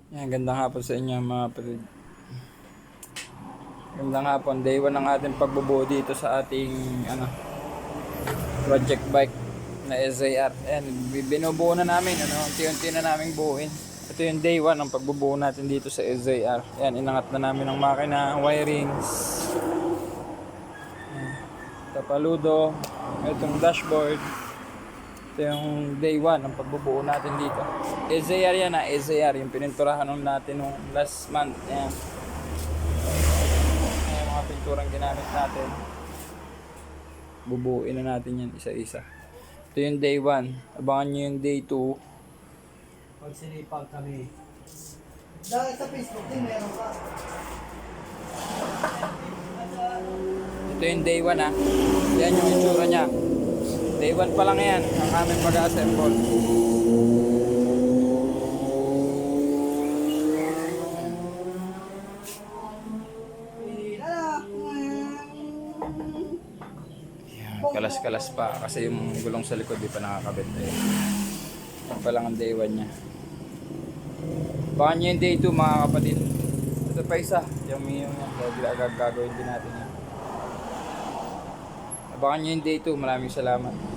Yan, gandang hapon sa inyo mga kapatid. Gandang hapon, day 1 ng ating pagbubuo dito sa ating project bike na SAR. Ayan, binubuo na namin, unti-unti na namin buuin. Ito yung day 1 ng pagbubuo natin dito sa SAR. Ayan, inangat na namin ang makina, wirings, tapaludo, itong dashboard. Ito yung day 1 ng pagbubuo natin dito. SAR yan SAR, yung pininturahan natin nung last month. Ayan. Ayan yung mga pinturang ginamit natin. Bubuuin na natin yan isa-isa. Ito yung day 1. Abangan nyo yung day 2. Pag sinipag kami. Dahil sa Facebook din meron ka. Ito yung day 1 ha. Yan yung itsura nya. Day 1 pa lang yan ang aming pag-assemble. Kalas-kalas pa kasi yung gulong sa likod di pa nakakabit. Yan pa lang ang day 1 nya. Baka nyo yung day 2 mga kapatid. Ito pa isa. Yung Mio nya. Gagawin din natin yan. Abangan nyo yung day 2. Maraming salamat.